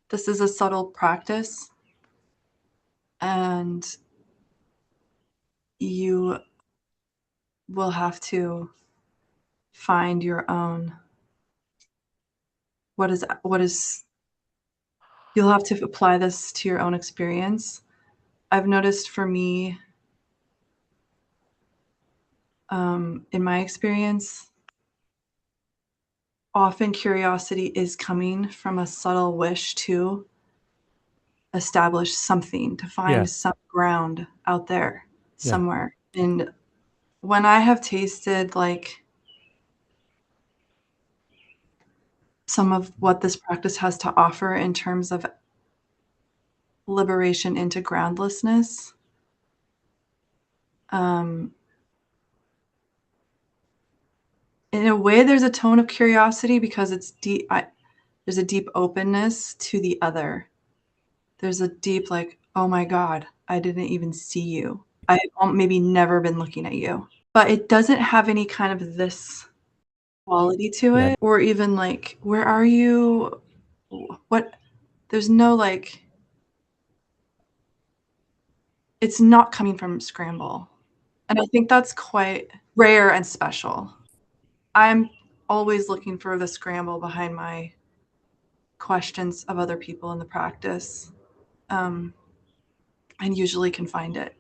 this is a subtle practice, and you will have to find your own what is you'll have to apply this to your own experience. I've noticed for me, in my experience, often curiosity is coming from a subtle wish to establish something, to Yeah. find some ground out there Yeah. somewhere. And when I have tasted like some of what this practice has to offer in terms of liberation into groundlessness, um, in a way, there's a tone of curiosity because it's deep. There's a deep openness to the other. There's a deep, like, oh my God, I didn't even see you. I maybe never been looking at you. But it doesn't have any kind of this quality to Yeah. it, or even like, where are you? What? There's no like, it's not coming from scramble. And I think that's quite rare and special. I'm always looking for the scramble behind my questions of other people in the practice, um, and usually can find it.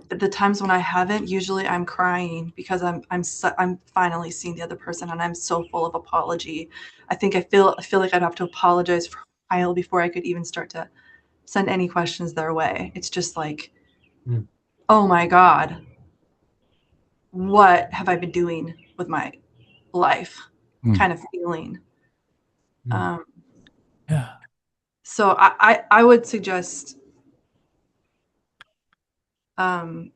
The times when I haven't, usually I'm crying because I'm finally seeing the other person, and I'm so full of apology. I feel like I'd have to apologize for a while before I could even start to send any questions their way. It's just like, Mm. oh my God, what have I been doing with my life? Mm. Kind of feeling. Mm. Um, Yeah. so I would suggest, um,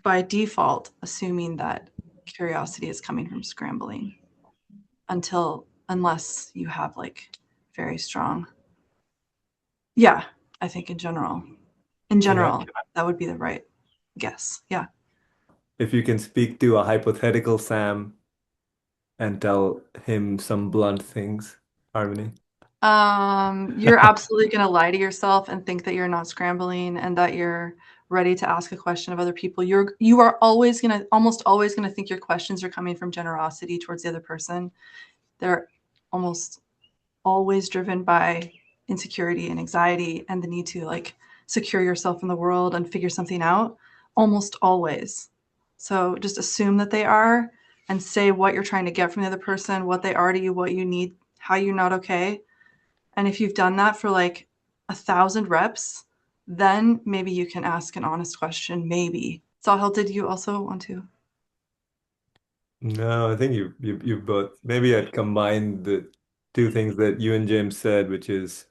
by default, assuming that curiosity is coming from scrambling unless you have like very strong. Yeah, I think in Yeah. general, that would be the right guess. Yeah. If you can speak to a hypothetical Sam and tell him some blunt things, Harmony. You're absolutely going to lie to yourself and think that you're not scrambling and that you're ready to ask a question of other people. You are almost always going to think your questions are coming from generosity towards the other person. They're almost always driven by insecurity and anxiety and the need to like secure yourself in the world and figure something out, almost always. So just assume that they are and say what you're trying to get from the other person, what they are to you, what you need, how you're not okay. And if you've done that for like 1,000 reps, then maybe you can ask an honest question. Maybe. Sahil, did you also want to? No, I think you both. Maybe I'd combine the two things that you and James said, which is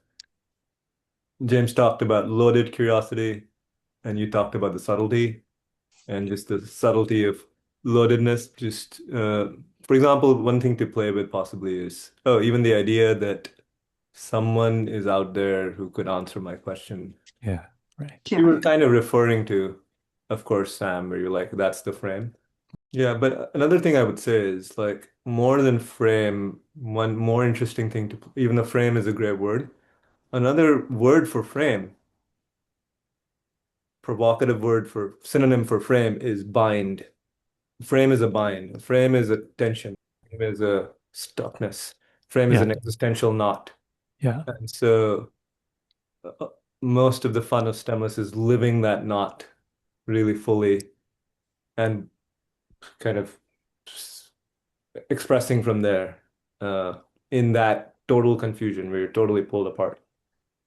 James talked about loaded curiosity, and you talked about the subtlety and just the subtlety of loadedness. Just for example, one thing to play with possibly is even the idea that someone is out there who could answer my question. Yeah, right. You Yeah. were kind of referring to, of course, Sam, where you're like, that's the frame. Yeah, but another thing I would say is like more than frame, one more interesting thing to, even though frame is a great word, another word for frame, provocative word for synonym for frame is bind. Frame is a bind. Frame is a tension. Frame is a stuckness. Frame is Yeah. an existential knot. Yeah. And so uh, most of the fun of Stemless is living that knot really fully and kind of expressing from there uh, in that total confusion where you're totally pulled apart.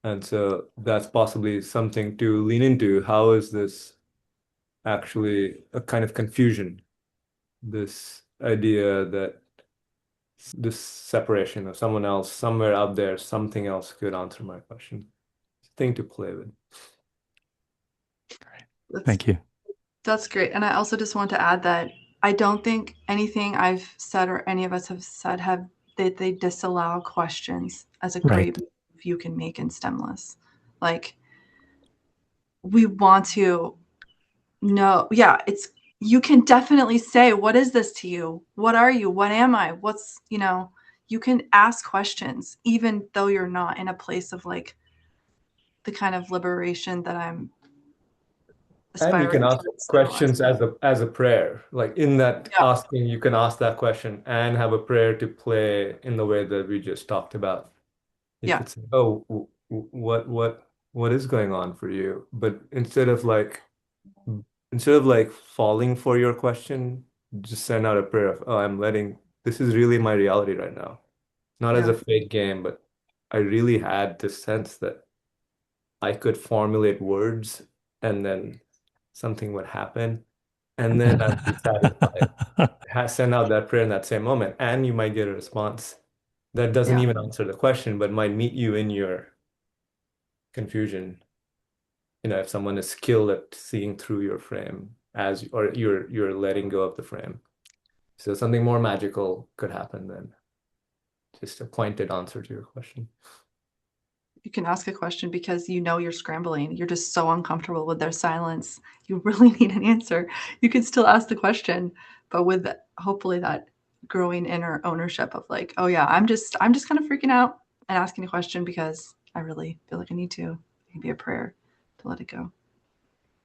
And so that's possibly something to lean into. How is this actually a kind of confusion? This idea that this separation of someone else, somewhere out there, something else could answer my question. Thing to play with. That's Thank you. That's great. And I also just want to add that I don't think anything I've said or any of us have said have that they disallow questions as a Right. great move you can make in Stemless. Like we want to know, yeah, it's you can definitely say, what is this to you? What are you? What am I? What's, you can ask questions even though you're not in a place of like the kind of liberation that I'm And you can aspiring ask towards in all questions aspects. as a prayer. Like in that Yeah, asking, you can ask that question and have a prayer to play in the way that we just talked about. You yeah, could say, "Oh, what is going on for you?" But instead of like falling for your question, just send out a prayer of, "Oh, I'm letting this is really my reality right now." Not as yeah, a fake game, but I really had this sense that I could formulate words and then something would happen. And then I'd be satisfied. Send out that prayer in that same moment. And you might get a response that doesn't yeah. even answer the question, but might meet you in your confusion. If someone is skilled at seeing through your frame or you're letting go of the frame. So something more magical could happen than just a pointed answer to your question. You can ask a question because you know you're scrambling. You're just so uncomfortable with their silence. You really need an answer. You can still ask the question, but with hopefully that growing inner ownership of like, oh yeah, I'm just kind of freaking out and asking a question because I really feel like I need to. Maybe a prayer to let it go.